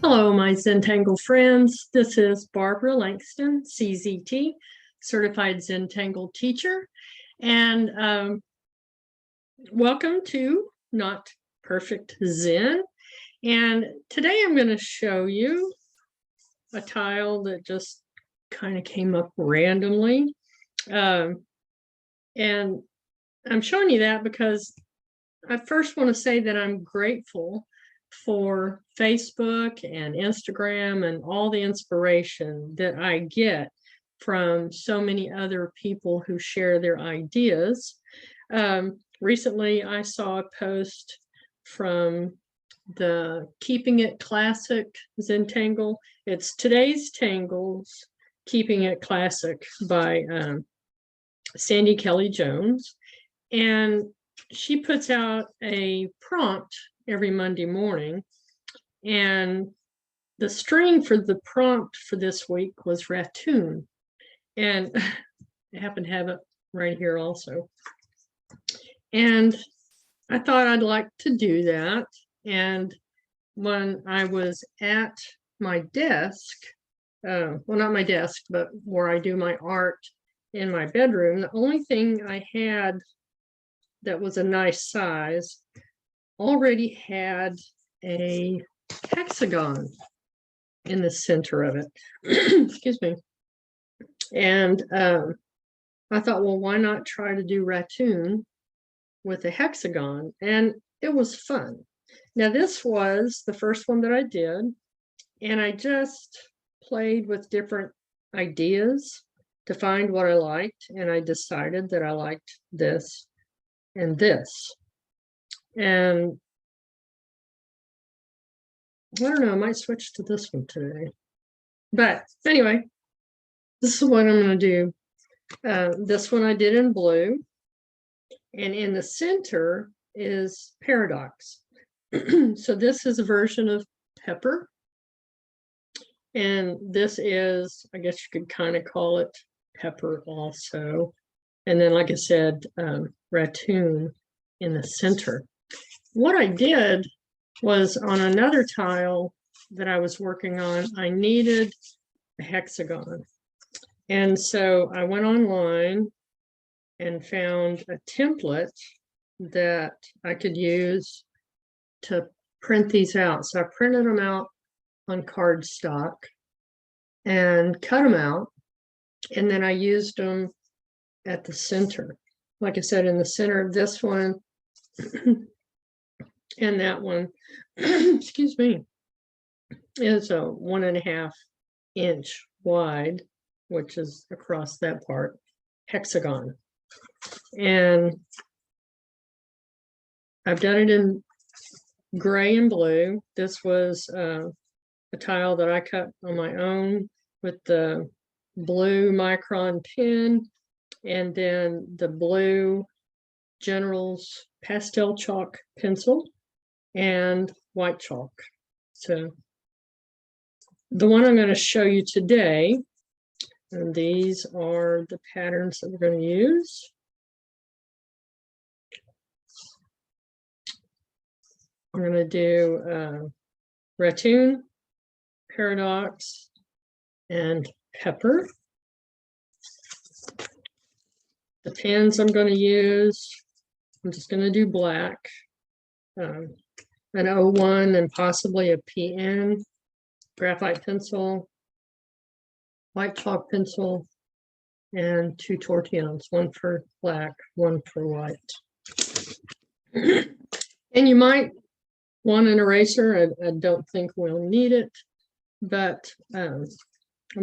Hello, my Zentangle friends. This is Barbara Langston, CZT, Certified Zentangle Teacher. And welcome to Not Perfect Zen. And today I'm going to show you a tile that just kind of came up randomly. And I'm showing you that because I first want to say that I'm grateful for Facebook and Instagram and all the inspiration that I get from so many other people who share their ideas. Recently, I saw a post from the Keeping It Classic Zentangle. It's Today's Tangles, Keeping It Classic by Sandy Kelly Jones. And she puts out a prompt every Monday morning, and the string for the prompt for this week was Ratoon, and I happen to have it right here also. And I thought I'd like to do that. And when I was at my desk, well, not my desk, but where I do my art in my bedroom, the only thing I had that was a nice size already had a hexagon in the center of it. Excuse me. And I thought, well, why not try to do Ratoon with a hexagon? And it was fun. Now, this was the first one that I did, and I just played with different ideas to find what I liked, and I decided that I liked this and this. And I don't know, I might switch to this one today. But anyway, this is what I'm going to do. This one I did in blue. And in the center is paradox. So this is a version of pepper. And this is, I guess you could kind of call it pepper also. And then, like I said, Ratoon in the center. What I did was on another tile that I was working on, I needed a hexagon. And so I went online and found a template that I could use to print these out. So I printed them out on cardstock and cut them out. And then I used them at the center. Like I said, in the center of this one and that one, excuse me, is a 1.5 inch wide, which is across that part, hexagon. And I've done it in gray and blue. This was a tile that I cut on my own with the blue micron pen, and then the blue General's pastel chalk pencil and white chalk. So the one I'm going to show you today, and these are the patterns that we're going to use. We're going to do Ratoon, paradox, and pepper. The pens I'm going to use, I'm just going to do black, an 01 and possibly a PN, graphite pencil, white chalk pencil, and 2 tortillons, one for black, one for white. And you might want an eraser. I don't think we'll need it, but I'm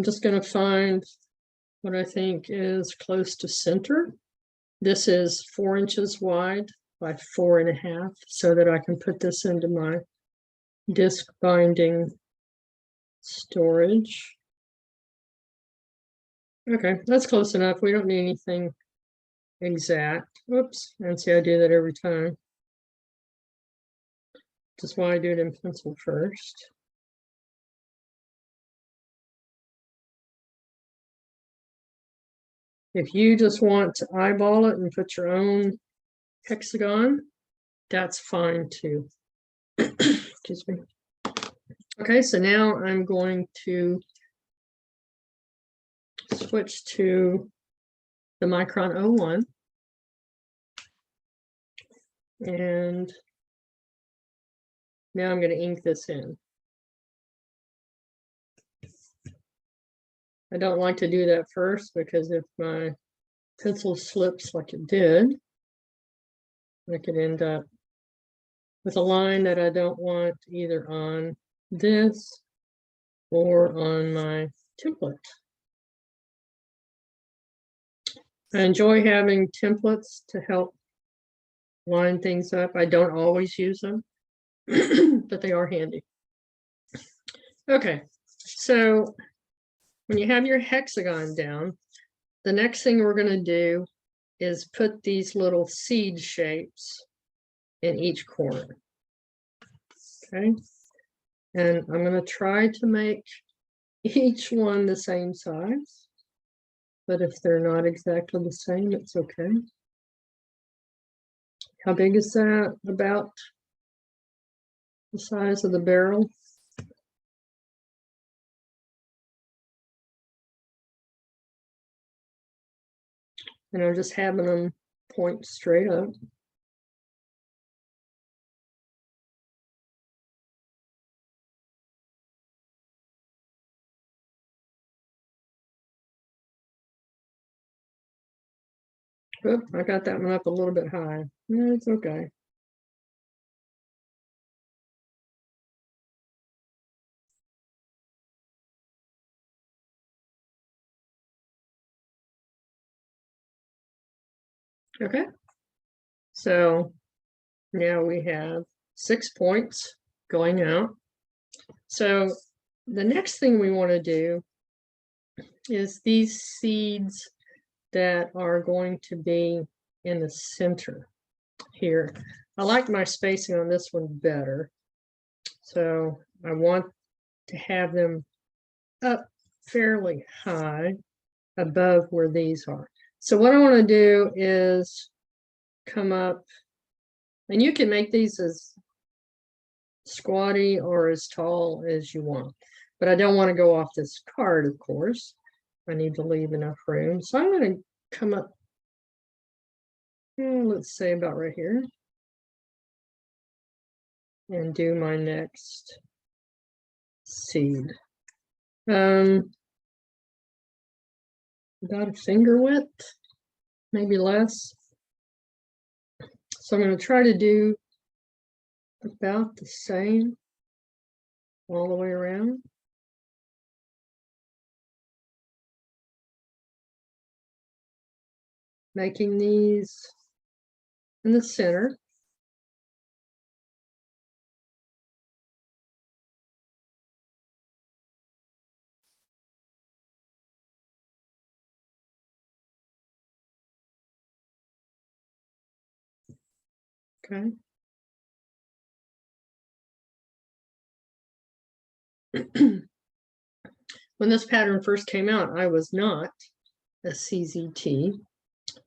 just going to find what I think is close to center. This is 4 inches wide by 4.5, so that I can put this into my disc binding storage. Okay, that's close enough. We don't need anything exact. Oops, and see, I do that every time. That's why I do it in pencil first. If you just want to eyeball it and put your own hexagon, that's fine too. Excuse me. Okay, so now I'm going to switch to the Micron 01. And now I'm going to ink this in. I don't like to do that first because if my pencil slips like it did, I could end up with a line that I don't want either on this or on my template. I enjoy having templates to help line things up. I don't always use them, but they are handy. Okay, so when you have your hexagon down, the next thing we're going to do is put these little seed shapes in each corner. Okay, and I'm going to try to make each one the same size, but if they're not exactly the same, it's okay. How big is that? About the size of the barrel. And I'm just having them point straight up. Oop, I got that one up a little bit high. No, it's okay. Okay. So now we have 6 points going out. So the next thing we want to do is these seeds that are going to be in the center here. I like my spacing on this one better. So I want to have them up fairly high above where these are. So what I want to do is come up, and you can make these as squatty or as tall as you want, but I don't want to go off this card, of course. I need to leave enough room. So I'm going to come up, let's say about right here, and do my next seed. About a finger width, maybe less. So I'm going to try to do about the same all the way around. Making these in the center. Okay. When this pattern first came out, I was not a CZT,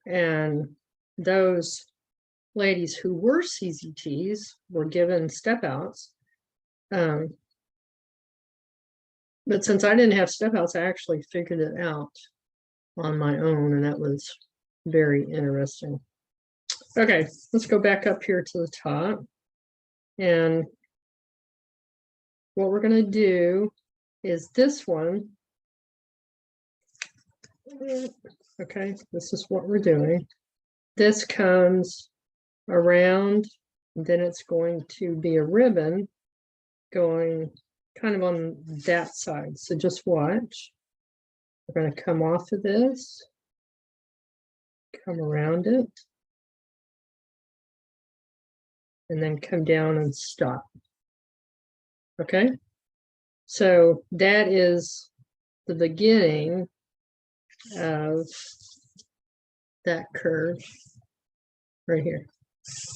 and those ladies who were CZTs were given step outs. But since I didn't have step outs, I actually figured it out on my own, and that was very interesting. Okay, let's go back up here to the top. And what we're going to do is this one. Okay, this is what we're doing. This comes around, and then it's going to be a ribbon going kind of on that side. So just watch. We're going to come off of this, come around it, and then come down and stop. Okay, so that is the beginning of that curve right here.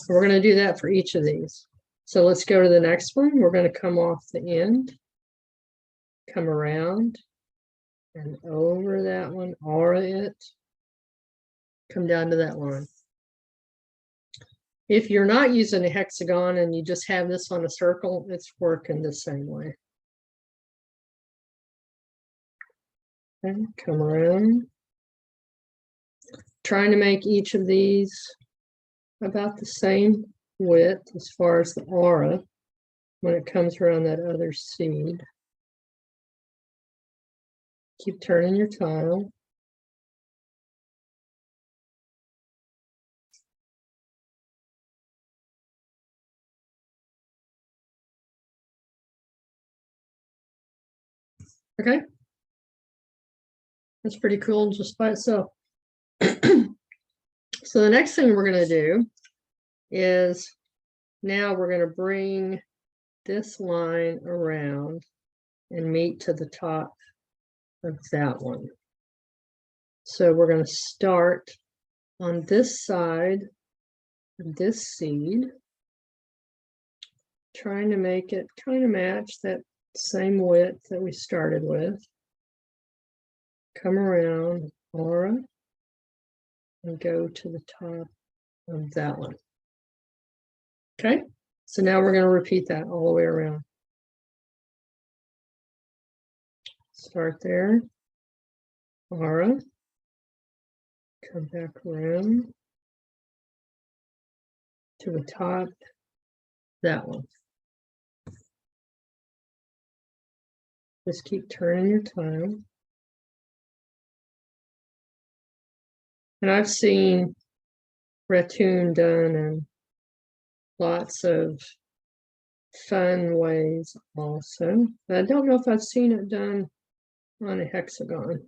We're going to do that for each of these. So let's go to the next one. We're going to come off the end, come around and over that one, aura it, come down to that line. If you're not using a hexagon and you just have this on a circle, it's working the same way. Okay, come around. Trying to make each of these about the same width as far as the aura when it comes around that other seed. Keep turning your tile. Okay. That's pretty cool just by itself. So the next thing we're going to do is now we're going to bring this line around and meet to the top of that one. So we're going to start on this side of this seed, trying to make it kind of match that same width that we started with. Come around, aura, and go to the top of that one. Okay, so now we're going to repeat that all the way around. Start there, aura, come back around to the top, that one. Just keep turning your tile. And I've seen Ratoon done in lots of fun ways also. But I don't know if I've seen it done on a hexagon.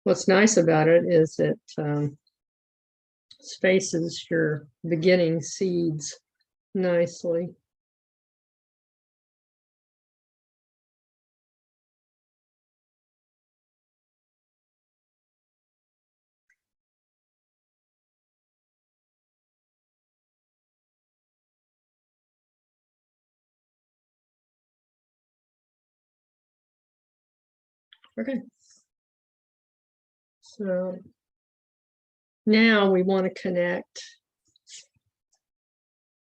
What's nice about it is it spaces your beginning seeds nicely. Okay. So now we want to connect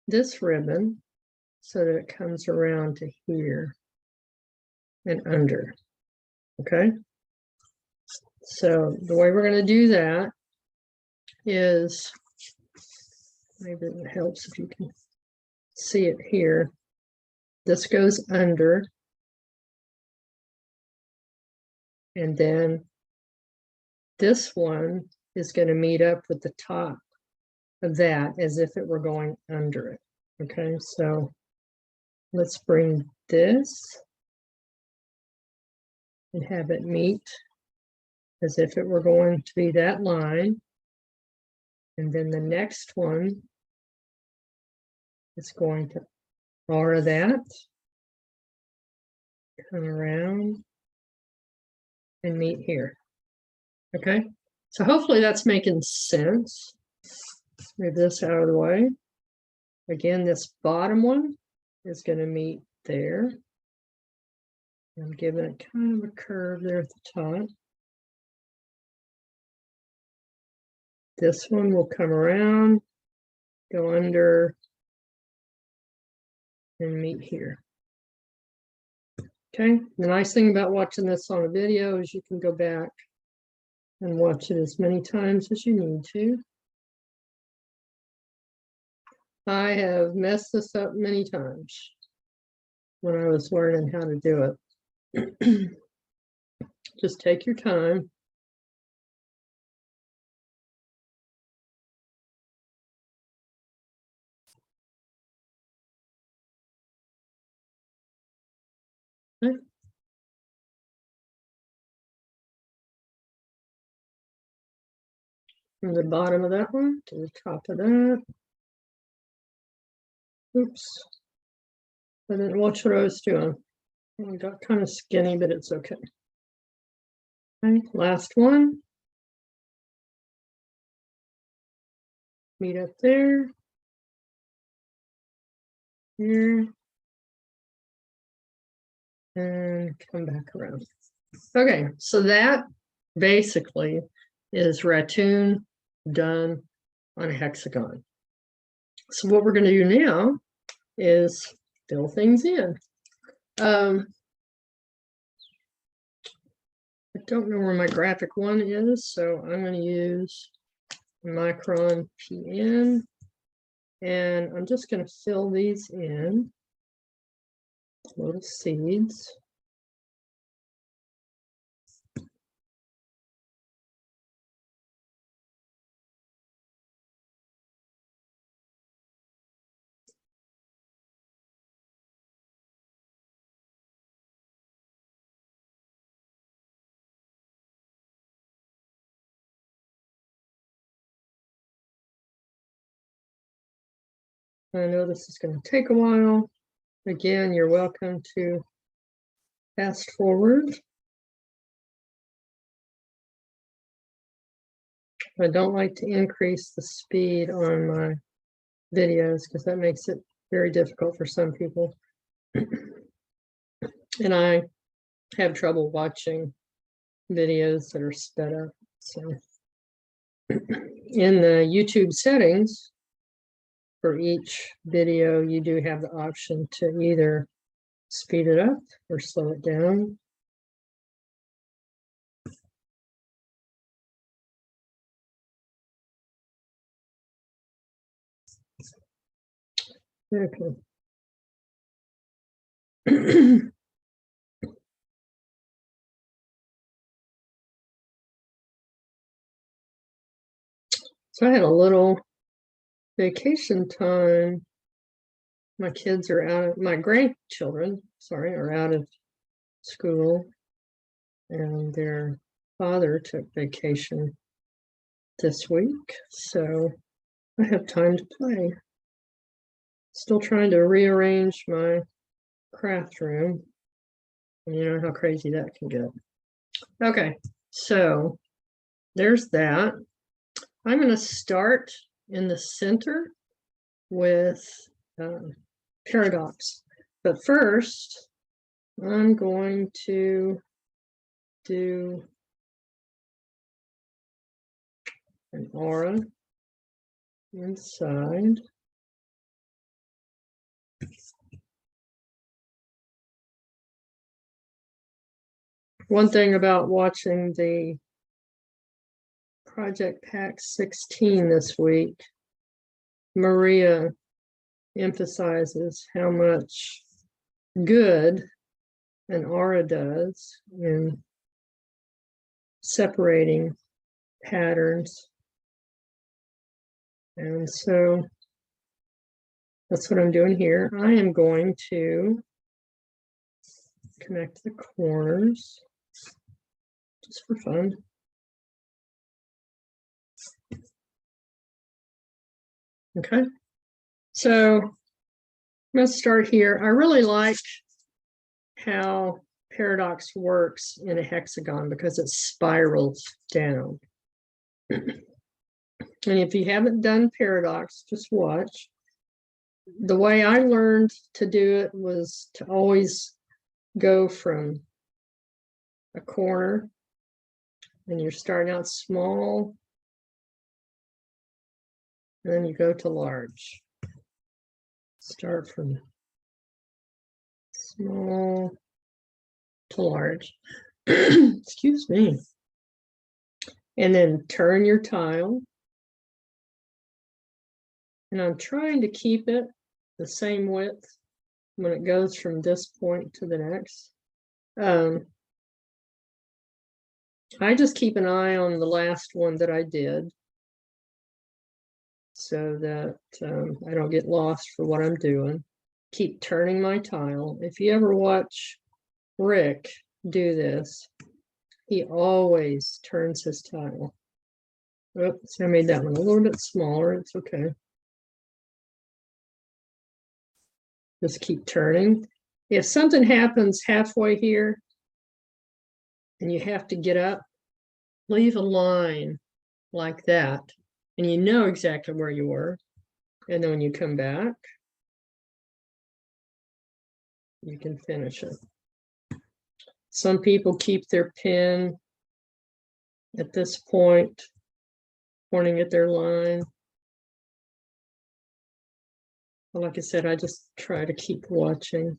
this ribbon so that it comes around to here and under. Okay. So the way we're going to do that is, maybe it helps if you can see it here. This goes under, and then this one is going to meet up with the top of that as if it were going under it. Okay, so let's bring this and have it meet as if it were going to be that line. And then the next one is going to aura that, come around and meet here. Okay, so hopefully that's making sense. Move this out of the way. Again, this bottom one is going to meet there. I'm giving it kind of a curve there at the top. This one will come around, go under, and meet here. Okay, the nice thing about watching this on a video is you can go back and watch it as many times as you need to. I have messed this up many times when I was learning how to do it. Just take your time. Okay. From the bottom of that one to the top of that. Oops. I didn't watch what I was doing. I got kind of skinny, but it's okay. Okay, last one. Meet up there. Here. And come back around. Okay, so that basically is Ratoon done on a hexagon. So what we're going to do now is fill things in. don't know where my graphic one is, so I'm going to use Micron PN, and I'm just going to fill these in, little seeds. I know this is going to take a while. Again, you're welcome to fast forward. I don't like to increase the speed on my videos because that makes it very difficult for some people. And I have trouble watching videos that are sped up. So in the YouTube settings, for each video, you do have the option to either speed it up or slow it down. Okay. So I had a little vacation time. My kids are out of, my grandchildren, sorry, are out of school, and their father took vacation this week, so I have time to play. Still trying to rearrange my craft room. And you know how crazy that can get. Okay, so there's that. I'm going to start in the center with paradox. But first, I'm going to do an aura inside. One thing about watching the Project Pack 16 this week, Maria emphasizes how much good an aura does in separating patterns. And so that's what I'm doing here. I am going to connect the corners just for fun. Okay, so I'm going to start here. I really like how paradox works in a hexagon because it spirals down. And if you haven't done paradox, just watch. The way I learned to do it was to always go from a corner, and you're starting out small, and then you go to large. Start from small to large. Excuse me. And then turn your tile. And I'm trying to keep it the same width when it goes from this point to the next. I just keep an eye on the last one that I did so that I don't get lost for what I'm doing. Keep turning my tile. If you ever watch Rick do this, he always turns his tile. Oops, I made that one a little bit smaller. It's okay. Just keep turning. If something happens halfway here and you have to get up, leave a line like that, and you know exactly where you were. And then when you come back, you can finish it. Some people keep their pin at this point, pointing at their line. But like I said, I just try to keep watching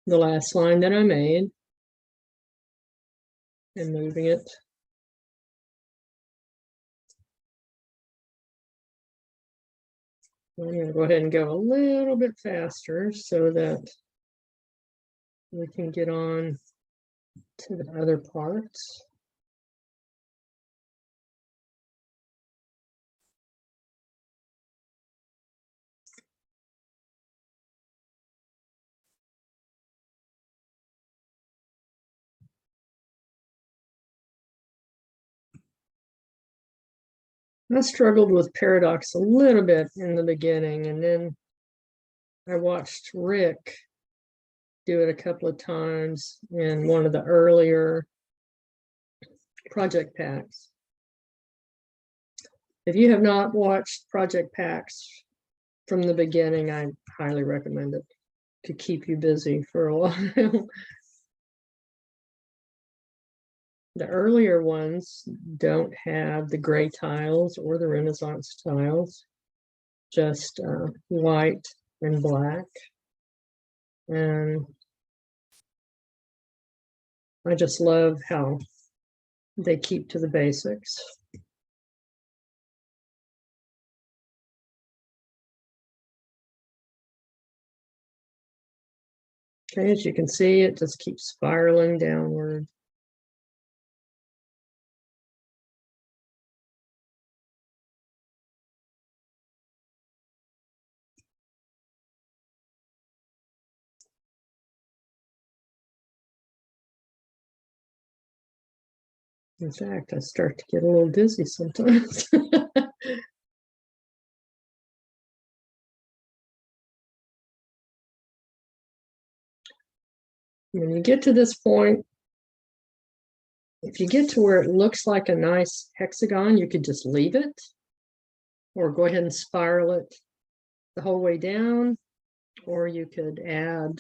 the last line that I made. and moving it. I'm going to go ahead and go a little bit faster so that we can get on to the other parts. I struggled with paradox a little bit in the beginning, and then I watched Rick do it a couple of times in one of the earlier project packs. If you have not watched project packs from the beginning, I highly recommend it to keep you busy for a while. The earlier ones don't have the gray tiles or the Renaissance tiles, just white and black. And I just love how they keep to the basics. Okay, as you can see, it just keeps spiraling downward. In fact, I start to get a little dizzy sometimes. When you get to this point, if you get to where it looks like a nice hexagon, you could just leave it or go ahead and spiral it the whole way down, or you could add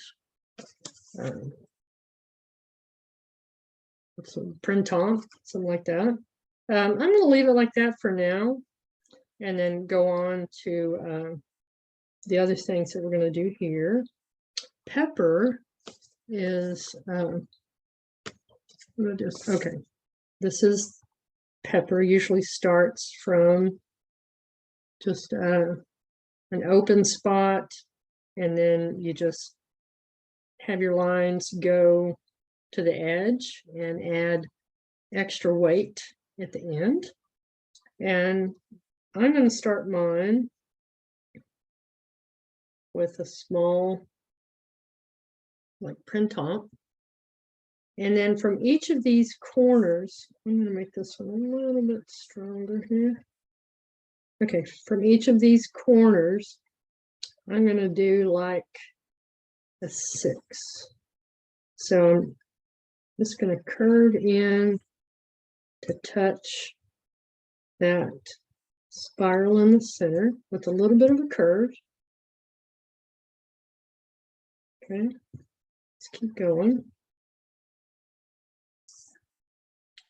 some printemps, something like that. I'm going to leave it like that for now, and then go on to the other things that we're going to do here. Pepper is okay. This is pepper. Usually starts from just an open spot, and then you just have your lines go to the edge and add extra weight at the end. And I'm going to start mine with a small, like, printemps. And then from each of these corners, I'm going to make this one a little bit stronger here. Okay, from each of these corners, I'm going to do like a 6. So I'm just going to curve in to touch that spiral in the center with a little bit of a curve. Okay, let's keep going.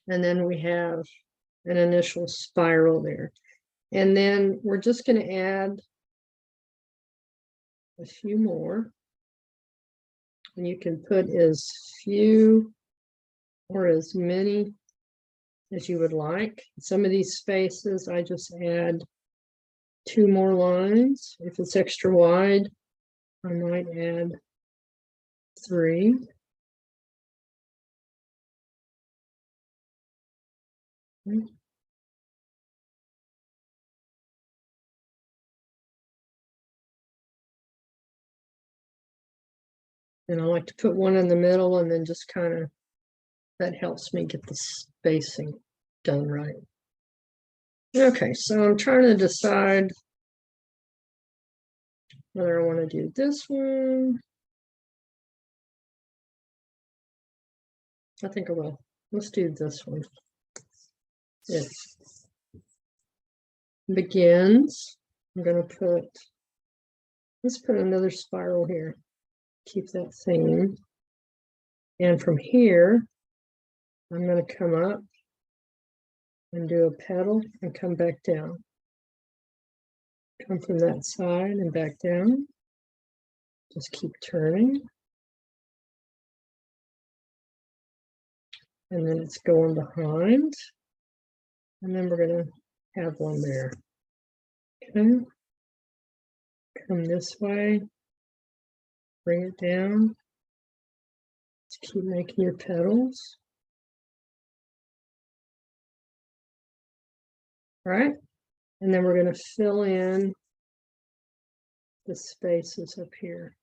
And then we have an initial spiral there. And then we're just going to add a few more. And you can put as few or as many as you would like. Some of these spaces, I just add 2 more lines. If it's extra wide, I might add 3. And I like to put one in the middle, and then just kind of, that helps me get the spacing done right. Okay, so I'm trying to decide whether I want to do this one. I think I will. Let's do this one. It begins. I'm going to put, let's put another spiral here. Keep that theme. And from here, I'm going to come up and do a petal and come back down. Come from that side and back down. Just keep turning. and then it's going behind, and then we're going to have one there. Okay, come this way, bring it down. Just keep making your petals. All right, and then we're going to fill in the spaces up here.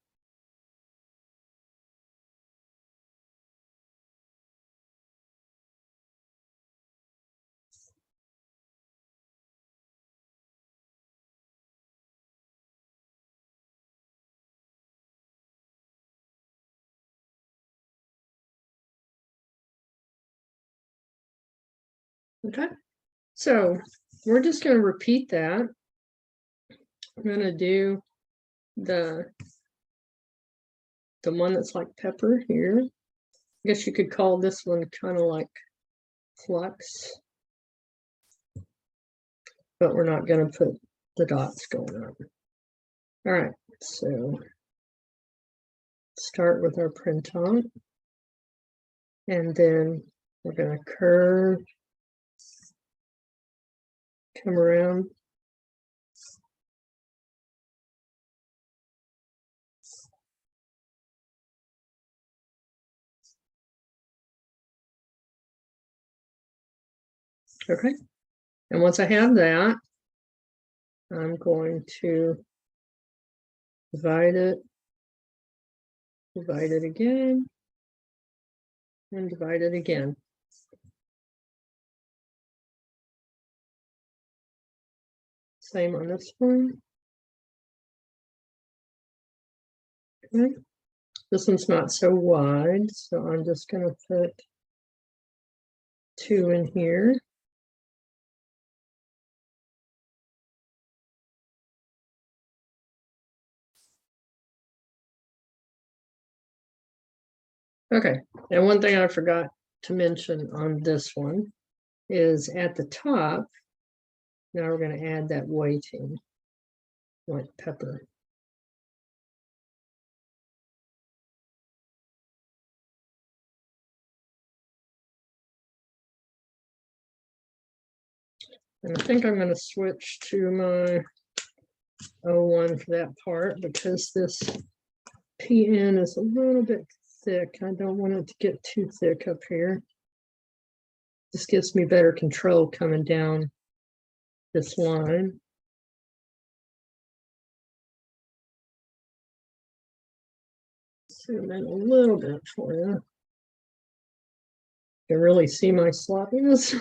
Okay, so we're just going to repeat that. I'm going to do the one that's like pepper here. I guess you could call this one kind of like flux, but we're not going to put the dots going on. All right, so start with our printout, and then we're going to curve, come around, okay, and once I have that, I'm going to divide it again, and divide it again. Same on this one. Okay. This one's not so wide, so I'm just going to put 2 in here. Okay, and one thing I forgot to mention on this one is at the top, now we're going to add that weighting, like pepper. And I think I'm going to switch to my 01 for that part because this PN is a little bit thick. I don't want it to get too thick up here. This gives me better control coming down this line. Zoom in a little bit for you. You can really see my sloppiness.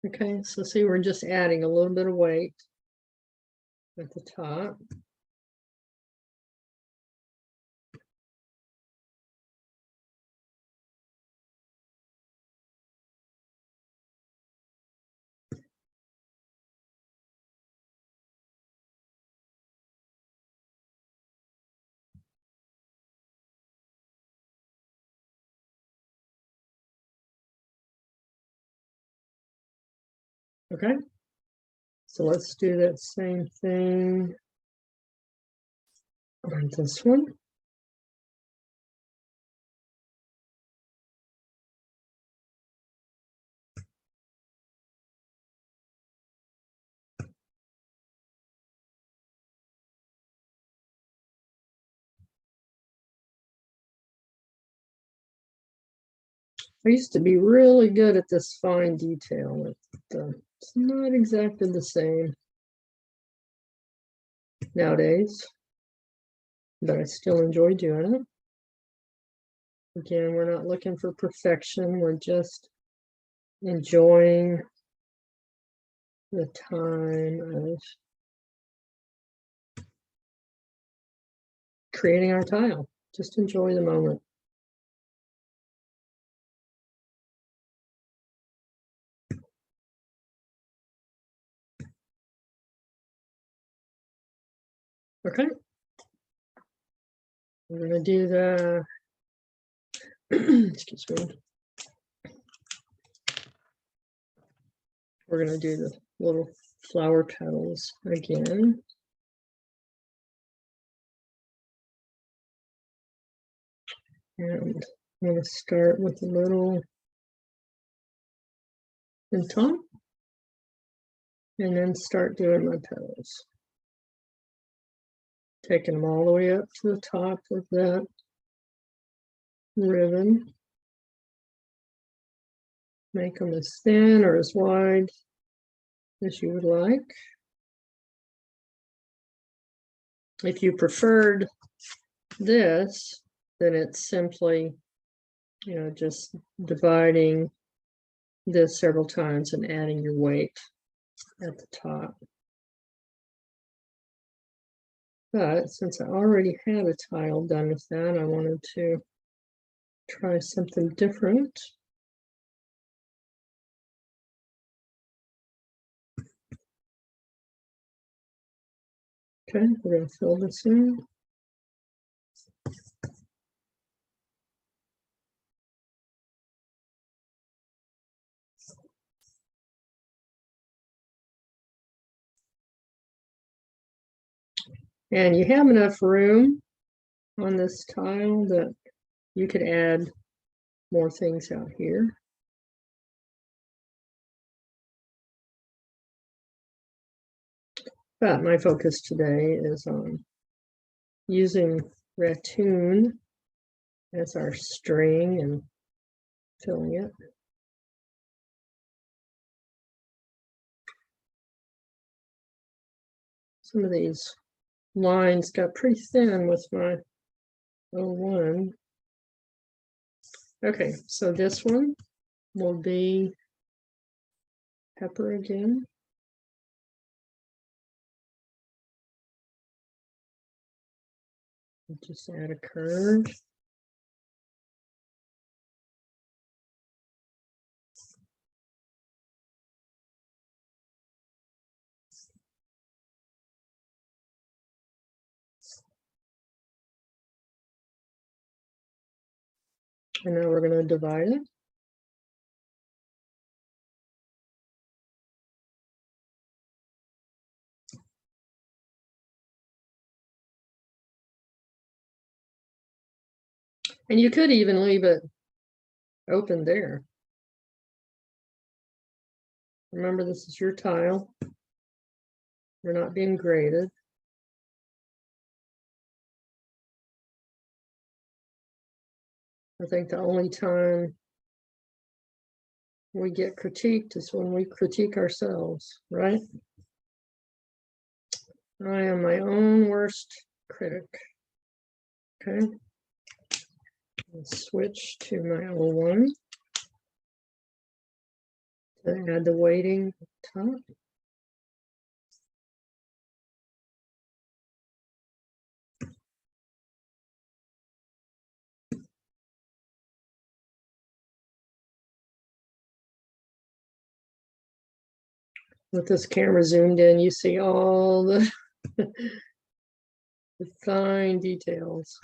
Okay, so see, we're just adding a little bit of weight at the top. Okay, so let's do that same thing on this one. I used to be really good at this fine detail. It's not exactly the same nowadays, but I still enjoy doing it. Again, we're not looking for perfection. We're just enjoying the time of creating our tile. Just enjoy the moment. Okay. We're going to do the, excuse me. We're going to do the little flower petals again. And I'm going to start with a little in top and then start doing my petals. Taking them all the way up to the top of that ribbon. Make them as thin or as wide as you would like. If you preferred this, then it's simply, you know, just dividing this several times and adding your weight at the top. But since I already had a tile done with that, I wanted to try something different. Okay, we're going to fill this in. And you have enough room on this tile that you could add more things out here. But my focus today is on using Ratoon as our string and filling it. Some of these lines got pretty thin with my 01. Okay, so this one will be pepper again. Just add a curve. And now we're going to divide it. And you could even leave it open there. Remember, this is your tile. You're not being graded. I think the only time we get critiqued is when we critique ourselves, right? I am my own worst critic. Okay. Let's switch to my 01 to add the weighting top. With this camera zoomed in, you see all the, the fine details.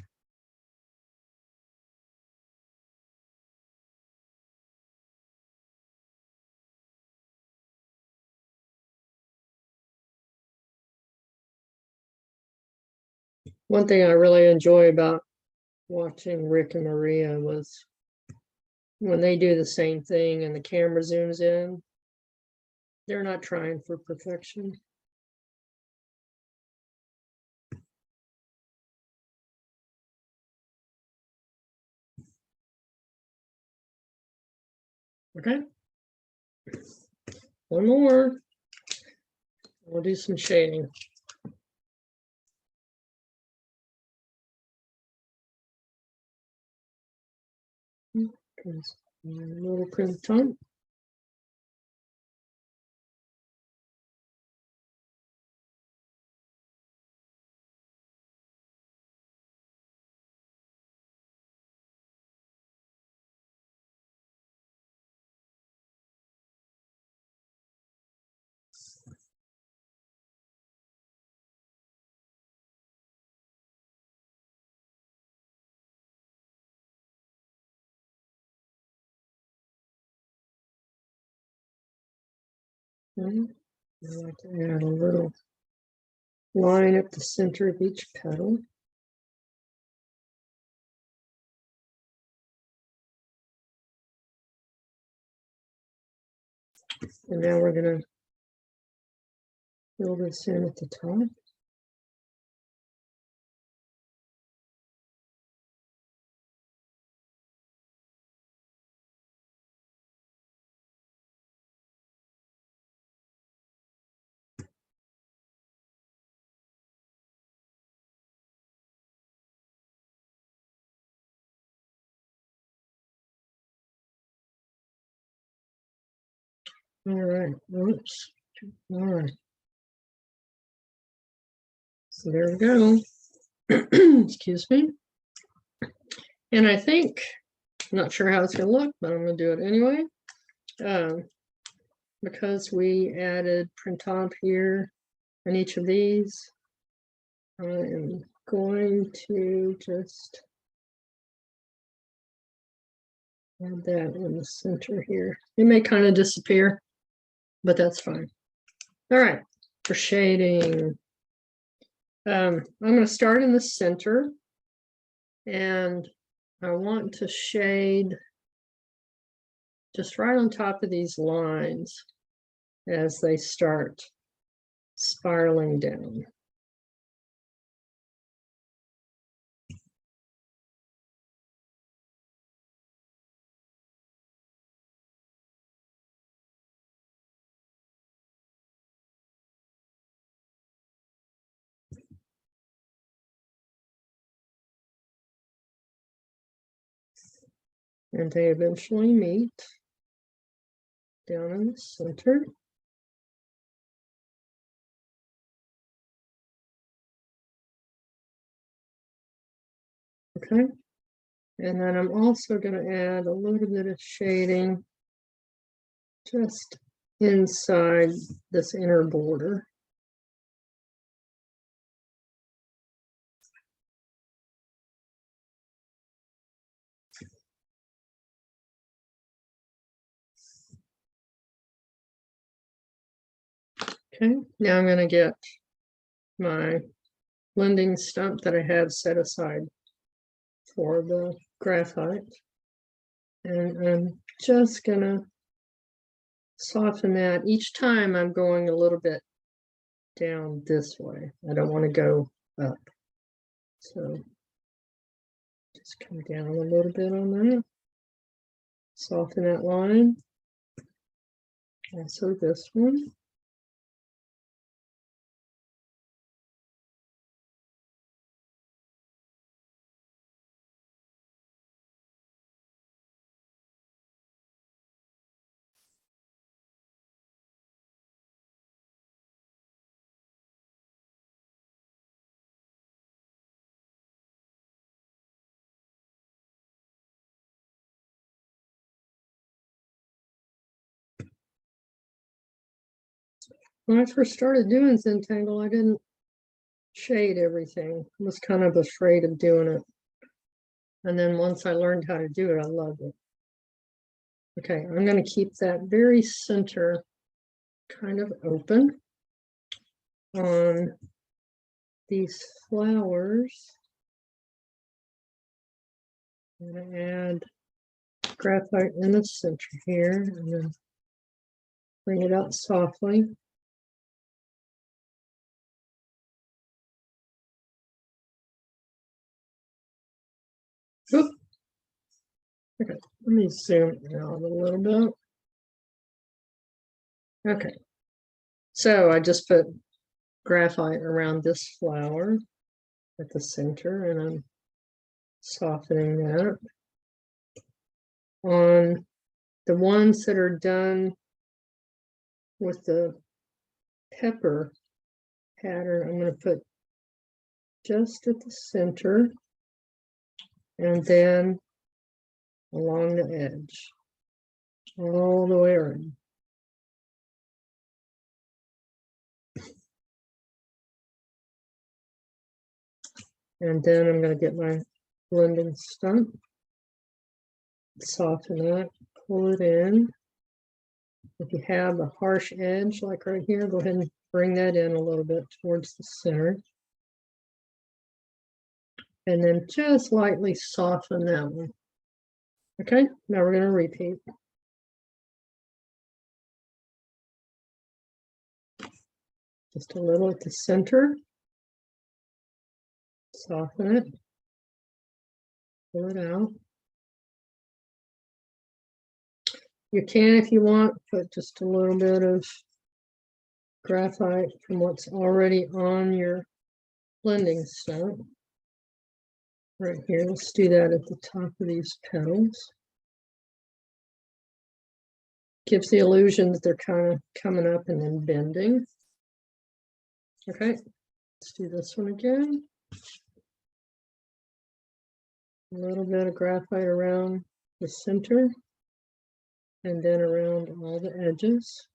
One thing I really enjoy about watching Rick and Maria was when they do the same thing and the camera zooms in, they're not trying for perfection. Okay. One more. We'll do some shading. A little print time. I like to add a little line up the center of each petal. And now we're going to fill this in at the top. All right, oops. All right. So there we go. Excuse me. And I think, I'm not sure how it's going to look, but I'm going to do it anyway. Because we added print top here in each of these, I am going to just add that in the center here. It may kind of disappear, but that's fine. All right, for shading, I'm going to start in the center, and I want to shade just right on top of these lines as they start spiraling down. And they eventually meet down in the center. Okay, and then I'm also going to add a little bit of shading just inside this inner border. Okay, now I'm going to get my blending stump that I have set aside for the graphite, and I'm just going to soften that. Each time I'm going a little bit down this way. I don't want to go up. So just come down a little bit on that. Soften that line. Also this one. When I first started doing Zentangle, I didn't shade everything. I was kind of afraid of doing it. And then once I learned how to do it, I loved it. Okay, I'm going to keep that very center kind of open on these flowers. I'm going to add graphite in the center here and then bring it out softly. Oop. Okay, let me zoom out a little bit. Okay, so I just put graphite around this flower at the center, and I'm softening that. On the ones that are done with the pepper pattern, I'm going to put just at the center and then along the edge, all the way around. And then I'm going to get my blending stump, soften that, pull it in. If you have a harsh edge like right here, go ahead and bring that in a little bit towards the center. And then just lightly soften that one. Okay, now we're going to repeat. Just a little at the center. Soften it. Pull it out. You can, if you want, put just a little bit of graphite from what's already on your blending stump. Right here, let's do that at the top of these petals. Gives the illusion that they're kind of coming up and then bending. Okay, let's do this one again. A little bit of graphite around the center and then around all the edges.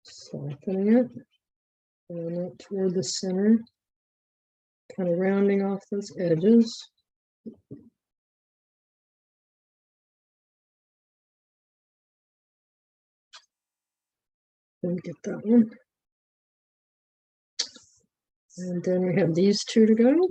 Softening it, pulling it toward the center, kind of rounding off those edges. Let me get that one. And then we have these two to go.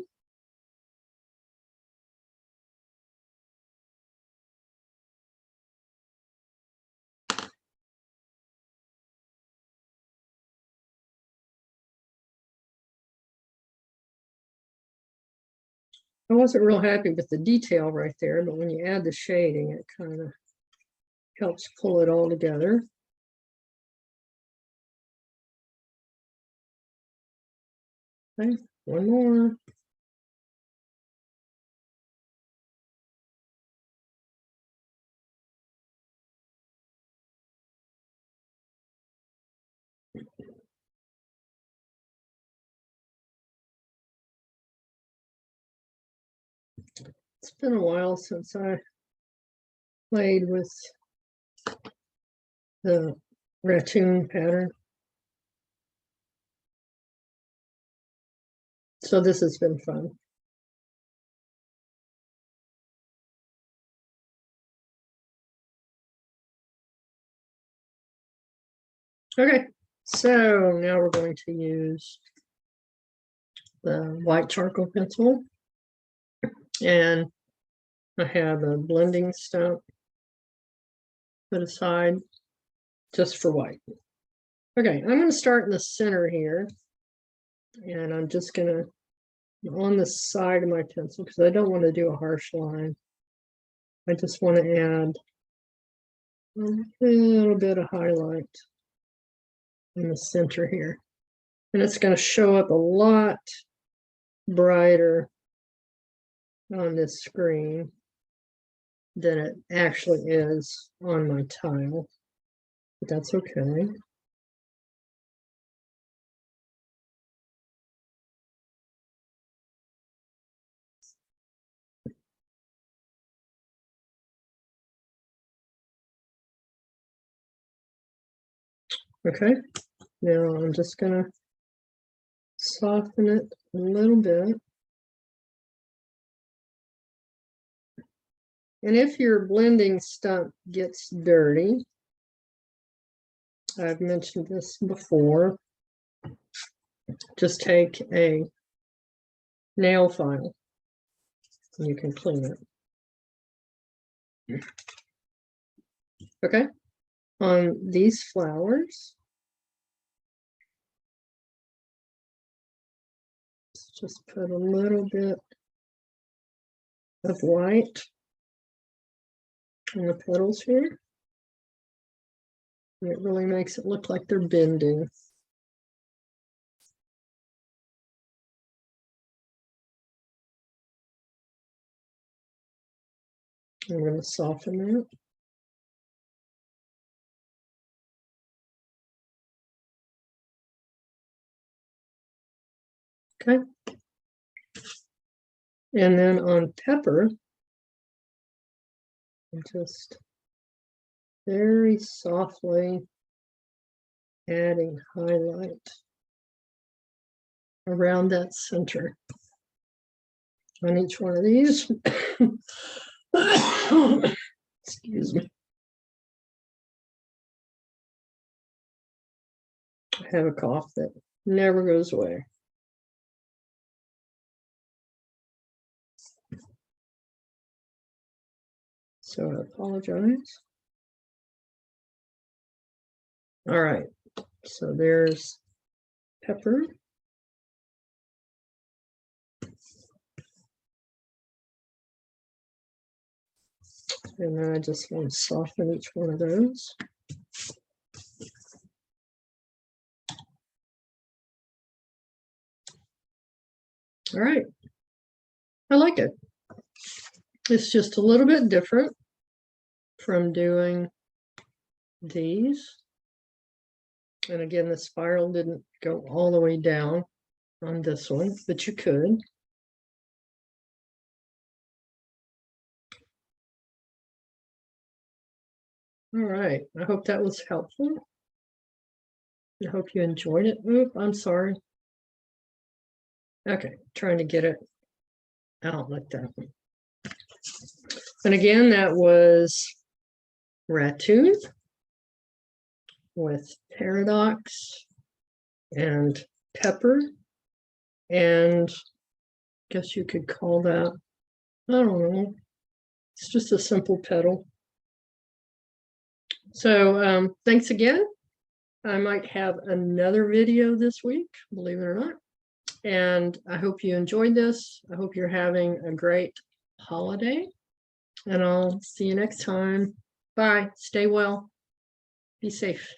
I wasn't real happy with the detail right there, but when you add the shading, it kind of helps pull it all together. Okay, one more. It's been a while since I played with the Ratoon pattern. So this has been fun. Okay, so now we're going to use the white charcoal pencil. And I have a blending stump put aside just for white. Okay, I'm going to start in the center here. And I'm just going to, on the side of my pencil, because I don't want to do a harsh line. I just want to add a little bit of highlight in the center here. And it's going to show up a lot brighter on this screen than it actually is on my tile. But that's okay. Okay, now I'm just going to soften it a little bit. And if your blending stump gets dirty, I've mentioned this before, just take a nail file and you can clean it. Okay, on these flowers, let's just put a little bit of white on the petals here. And it really makes it look like they're bending. I'm going to soften that. Okay. And then on pepper, I'm just very softly adding highlight around that center on each one of these. Excuse me. I have a cough that Never goes away. So I apologize. All right, so there's pepper. And then I just want to soften each one of those. All right, I like it. It's just a little bit different from doing these. And again, the spiral didn't go all the way down on this one, but you could. All right, I hope that was helpful. I hope you enjoyed it. Oop, I'm sorry. Okay, trying to get it out like that. And again, that was Ratoon with paradox and pepper, and I guess you could call that, I don't know, it's just a simple petal. So thanks again. I might have another video this week, believe it or not. And I hope you enjoyed this. I hope you're having a great holiday. And I'll see you next time. Bye. Stay well. Be safe.